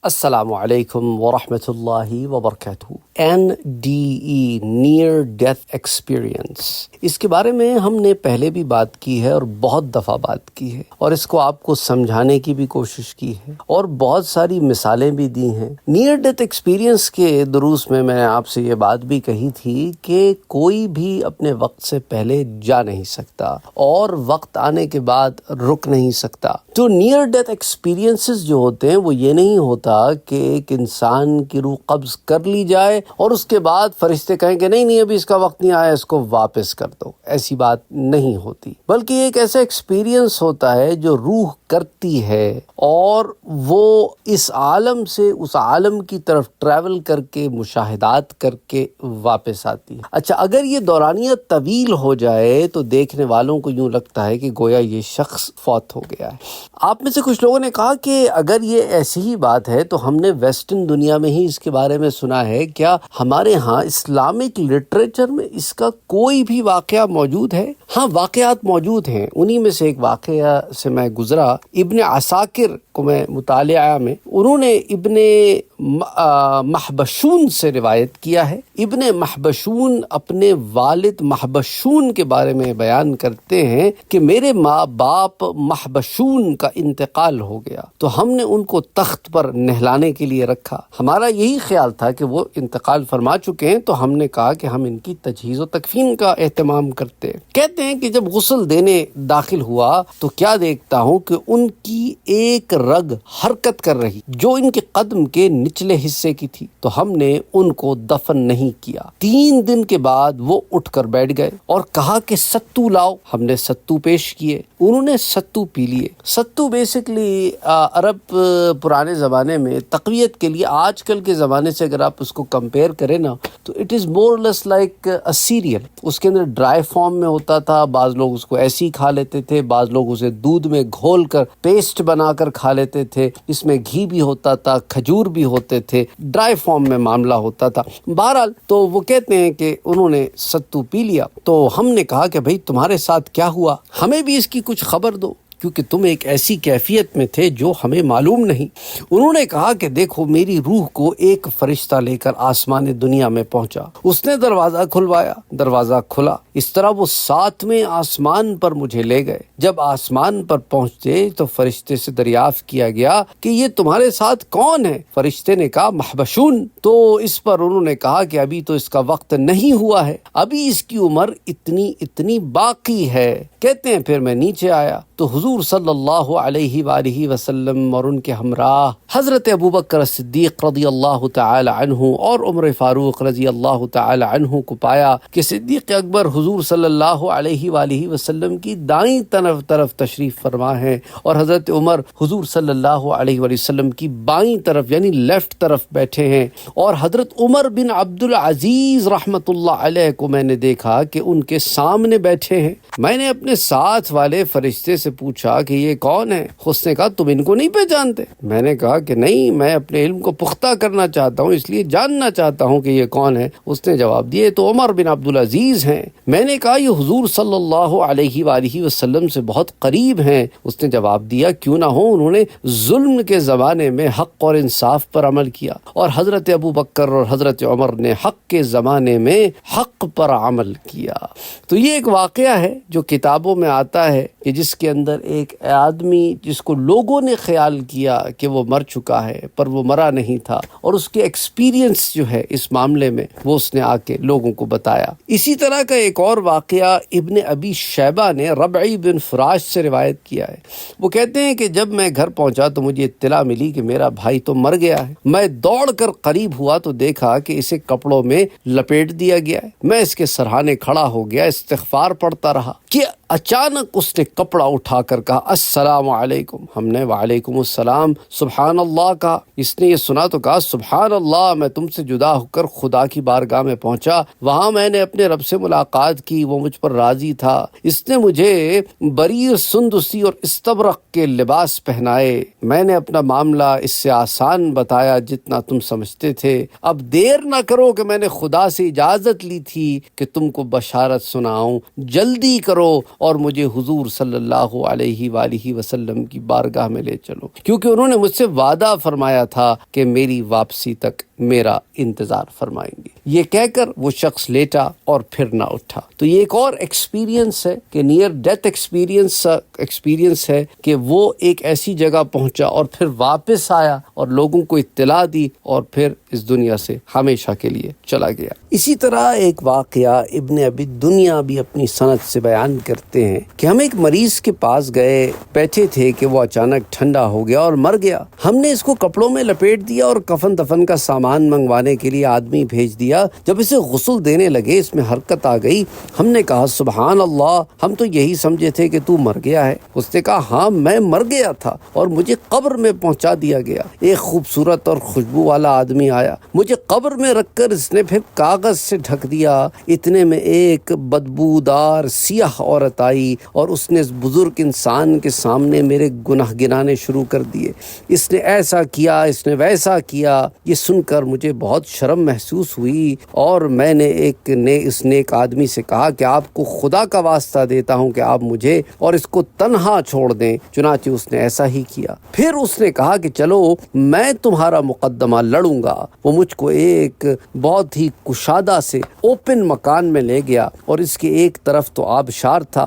السلام علیکم ورحمۃ اللہ وبرکاتہ۔ NDE نیئر ڈیتھ ایکسپیرینس، اس کے بارے میں ہم نے پہلے بھی بات کی ہے اور بہت دفعہ بات کی ہے، اور اس کو آپ کو سمجھانے کی بھی کوشش کی ہے اور بہت ساری مثالیں بھی دی ہیں۔ نیئر ڈیتھ ایکسپیرینس کے دروس میں نے آپ سے یہ بات بھی کہی تھی کہ کوئی بھی اپنے وقت سے پہلے جا نہیں سکتا اور وقت آنے کے بعد رک نہیں سکتا۔ تو نیئر ڈیتھ ایکسپیرینسز جو ہوتے ہیں وہ یہ نہیں ہوتا کہ ایک انسان کی روح قبض کر لی جائے اور اس کے بعد فرشتے کہیں کہ نہیں ابھی اس کا وقت نہیں آیا، اس کو واپس کر دو۔ ایسی بات نہیں ہوتی، بلکہ ایک ایسا ایکسپیرینس ہوتا ہے جو روح کرتی ہے اور وہ اس عالم سے اس عالم کی طرف ٹریول کر کے مشاہدات کر کے واپس آتی ہے۔ اچھا، اگر یہ دورانیہ طویل ہو جائے تو دیکھنے والوں کو یوں لگتا ہے کہ گویا یہ شخص فوت ہو گیا ہے۔ آپ میں سے کچھ لوگوں نے کہا کہ اگر یہ ایسی ہی بات ہے تو ہم نے ویسٹرن دنیا میں ہی اس کے بارے میں سنا ہے، کیا ہمارے ہاں اسلامک لٹریچر میں اس کا کوئی بھی واقعہ موجود ہے؟ ہاں، واقعات موجود ہیں۔ انہی میں سے ایک واقعہ سے میں گزرا۔ ابن عساکر کو میں مطالعہ میں انہوں نے ابن محبشون سے روایت کیا ہے۔ ابن محبشون اپنے والد محبشون کے بارے میں بیان کرتے ہیں کہ میرے ماں باپ محبشون کا انتقال ہو گیا تو ہم نے ان کو تخت پر نہلانے کے لیے رکھا۔ ہمارا یہی خیال تھا کہ وہ انتقال فرما چکے ہیں تو ہم نے کہا کہ ہم ان کی تجہیز و تکفین کا اہتمام کرتے ہیں۔ کہتے ہیں کہ جب غسل دینے داخل ہوا تو کیا دیکھتا ہوں کہ ان کی ایک رگ حرکت کر رہی جو ان کے قدم کے نچلے حصے کی تھی، تو ہم نے ان کو دفن نہیں کیا۔ 3 دن کے بعد وہ اٹھ کر بیٹھ گئے اور کہا کہ ستو لاؤ۔ ہم نے ستو پیش کیے، انہوں نے ستو پی لیے۔ ستو بیسکلی عرب پرانے زمانے میں تقویت کے لیے، آج کل کے زمانے سے اگر آپ اس کو کمپیئر کریں نا تو it is more less like a cereal. اس کے اندر ڈرائی فارم میں ہوتا تھا، بعض لوگ اس کو ایسے ہی کھا لیتے تھے، بعض لوگ اسے دودھ میں گھول کر پیسٹ بنا کر کھا لیتے تھے، اس میں گھی بھی ہوتا تھا، کھجور بھی ہوتے تھے، ڈرائی فارم میں معاملہ ہوتا تھا۔ بہرحال تو وہ کہتے ہیں کہ انہوں نے ستو پی لیا تو ہم نے کہا کہ بھئی تمہارے ساتھ کیا ہوا، ہمیں بھی اس کی کچھ خبر دو، کیونکہ تم ایک ایسی کیفیت میں تھے جو ہمیں معلوم نہیں۔ انہوں نے کہا کہ دیکھو، میری روح کو ایک فرشتہ لے کر آسمان دنیا میں پہنچا، اس نے دروازہ کھلوایا، دروازہ کھلا، اس طرح وہ 7ویں آسمان پر مجھے لے گئے۔ جب آسمان پر پہنچتے تو فرشتے سے دریافت کیا گیا کہ یہ تمہارے ساتھ کون ہے؟ فرشتے نے کہا محبشون۔ تو اس پر انہوں نے کہا کہ ابھی تو اس کا وقت نہیں ہوا ہے، ابھی اس کی عمر اتنی باقی ہے۔ کہتے ہیں پھر میں نیچے آیا تو حضور صلی اللہ علیہ وآلہ وسلم اور ان کے ہمراہ حضرت ابوبکر صدیق رضی اللہ تعالی عنہ اور عمر فاروق رضی اللہ تعالی عنہ کو پایا کہ صدیق اکبر حضور صلی اللہ علیہ وآلہ وسلم کی دائیں طرف تشریف فرما ہے اور حضرت عمر حضور صلی اللہ علیہ وآلہ وسلم کی بائیں طرف یعنی لیفٹ طرف بیٹھے ہیں، اور حضرت عمر بن عبد العزیز رحمۃ اللہ علیہ کو میں نے دیکھا کہ ان کے سامنے بیٹھے ہیں۔ میں نے اپنے ساتھ والے فرشتے سے پوچھا کہ یہ کون ہے؟ اس نے کہا تم ان کو نہیں پہچانتے؟ میں نے کہا کہ نہیں، میں اپنے علم کو پختہ کرنا چاہتا ہوں، اس لیے جاننا چاہتا ہوں کہ یہ کون ہے۔ اس نے جواب دیا تو عمر بن عبد العزیز ہیں۔ میں نے کہا یہ حضور صلی اللہ علیہ وآلہ وسلم سے بہت قریب ہیں۔ اس نے جواب دیا کیوں نہ ہو، انہوں نے ظلم کے زمانے میں حق اور انصاف پر عمل کیا، اور حضرت ابوبکر اور حضرت عمر نے حق کے زمانے میں حق پر عمل کیا۔ تو یہ ایک واقعہ ہے جو کتابوں میں آتا ہے کہ جس کے اندر ایک آدمی جس کو لوگوں نے خیال کیا کہ وہ مر چکا ہے پر وہ مرا نہیں تھا، اور اس کے ایکسپیرینس جو ہے اس معاملے میں وہ اس نے آ کے لوگوں کو بتایا۔ اسی طرح کا ایک اور واقعہ ابن ابی شیبہ نے ربعی بن فراش سے روایت کیا ہے۔ وہ کہتے ہیں کہ جب میں گھر پہنچا تو مجھے اطلاع ملی کہ میرا بھائی تو مر گیا ہے۔ میں دوڑ کر قریب ہوا تو دیکھا کہ اسے کپڑوں میں لپیٹ دیا گیا ہے۔ میں اس کے سرہانے کھڑا ہو گیا، استغفار پڑھتا رہا کہ اچانک اس نے کپڑا اٹھا کر کہا السلام علیکم۔ ہم نے وعلیکم السلام، سبحان اللہ کہا۔ اس نے یہ سنا تو کہا سبحان اللہ، میں تم سے جدا ہو کر خدا کی بارگاہ میں پہنچا، وہاں میں نے اپنے رب سے ملاقات کی، وہ مجھ پر راضی تھا، اس نے مجھے بریر سندسی اور استبرق کے لباس پہنائے، میں نے اپنا معاملہ اس سے آسان بتایا جتنا تم سمجھتے تھے۔ اب دیر نہ کرو کہ میں نے خدا سے اجازت لی تھی کہ تم کو بشارت سناؤں، جلدی کرو اور مجھے حضور صلی اللہ علیہ وآلہ وسلم کی بارگاہ میں لے چلو، کیونکہ انہوں نے مجھ سے وعدہ فرمایا تھا کہ میری واپسی تک میرا انتظار فرمائیں گے۔ یہ کہہ کر وہ شخص لیٹا اور پھر نہ اٹھا۔ تو یہ ایک اور ایکسپیرینس ہے کہ نیئر ڈیتھ ایکسپیرینس ہے کہ وہ ایک ایسی جگہ پہنچا اور پھر واپس آیا اور لوگوں کو اطلاع دی اور پھر اس دنیا سے ہمیشہ کے لیے چلا گیا۔ اسی طرح ایک واقعہ ابن ابی دنیا بھی اپنی سند سے بیان کرتے ہیں کہ ہم ایک مریض کے پاس گئے، بیٹھے تھے کہ وہ اچانک ٹھنڈا ہو گیا اور مر گیا۔ ہم نے اس کو کپڑوں میں لپیٹ دیا اور کفن دفن کا سامان منگوانے کے لیے آدمی بھیج دیا۔ جب اسے غسل دینے لگے اس میں حرکت آ گئی۔ ہم نے کہا سبحان اللہ، ہم تو یہی سمجھے تھے کہ تو مر گیا ہے۔ اس نے کہا ہاں میں مر گیا تھا اور مجھے قبر میں پہنچا دیا گیا۔ ایک خوبصورت اور خوشبو والا آدمی آیا، مجھے قبر میں رکھ کر اس نے پھر کاغذ سے ڈھک دیا۔ اتنے میں ایک بدبودار سیاہ عورت آئی اور اس نے اس بزرگ انسان کے سامنے میرے گناہ گنانے شروع کر دیے۔ اس نے ایسا کیا، اس نے ویسا کیا۔ یہ سن کر مجھے بہت شرم محسوس ہوئی اور میں نے اس نیک آدمی سے کہا کہ آپ کو خدا کا واسطہ دیتا ہوں کہ آپ مجھے اور اس کو تنہا چھوڑ دیں۔ چنانچہ اس نے ایسا ہی کیا۔ پھر اس نے کہا کہ چلو میں تمہارا مقدمہ لڑوں گا۔ وہ مجھ کو ایک بہت ہی کشادہ سے اوپن مکان میں لے گیا اور اس کے ایک طرف تو آبشار تھا،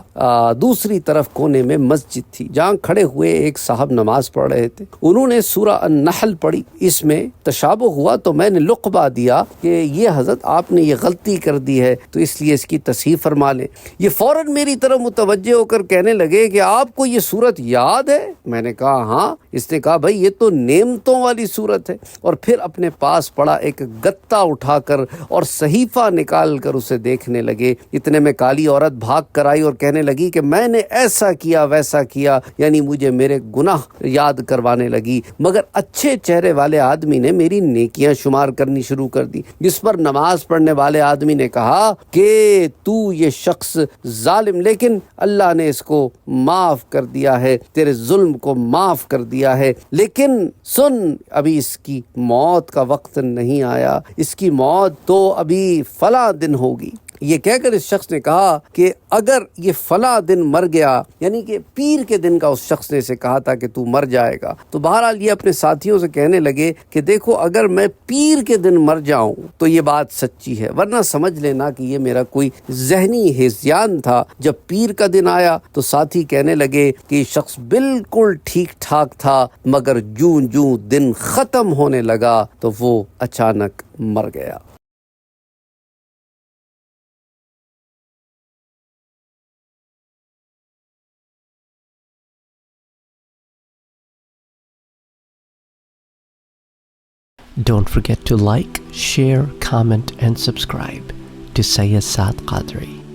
دوسری طرف کونے میں مسجد تھی جہاں کھڑے ہوئے ایک صاحب نماز پڑھ رہے تھے۔ انہوں نے سورہ النحل پڑھی، اس میں تشابہ ہوا تو میں نے لقبہ دیا کہ یہ حضرت آپ نے یہ غلطی کر دی ہے تو اس لیے اس کی تصحیح فرما لیں۔ یہ فوراً میری طرف متوجہ ہو کر کہنے لگے کہ آپ کو یہ صورت یاد ہے؟ میں نے کہا ہاں۔ اس نے کہا بھائی یہ تو نعمتوں والی صورت ہے، اور پھر اپنے پاس پڑا ایک گتا اٹھا کر اور صحیفہ نکال کر اسے دیکھنے لگے۔ اتنے میں کالی عورت بھاگ کر آئی اور کہنے لگی کہ میں نے ایسا کیا ویسا کیا، یعنی مجھے میرے گناہ یاد کروانے لگی، مگر اچھے چہرے والے آدمی نے میری نیکیاں شمار کرنی شروع کر دی۔ جس پر نماز پڑھنے والے آدمی نے کہا کہ تو یہ شخص ظالم، لیکن اللہ نے اس کو معاف کر دیا ہے، تیرے ظلم کو معاف کر دیا ہے، لیکن سن ابھی اس کی موت کا وقت نہیں آیا، اس کی موت تو ابھی فلاں دن ہوگی۔ یہ کہہ کر اس شخص نے کہا کہ اگر یہ فلاں دن مر گیا، یعنی کہ پیر کے دن کا اس شخص نے اسے کہا تھا کہ تو مر جائے گا، تو بہرحال یہ اپنے ساتھیوں سے کہنے لگے کہ دیکھو اگر میں پیر کے دن مر جاؤں تو یہ بات سچی ہے، ورنہ سمجھ لینا کہ یہ میرا کوئی ذہنی ہذیان تھا۔ جب پیر کا دن آیا تو ساتھی کہنے لگے کہ یہ شخص بالکل ٹھیک ٹھاک تھا، مگر جوں جوں دن ختم ہونے لگا تو وہ اچانک مر گیا۔ Don't forget to like, share, comment and subscribe to Sayyid Saad Qadri.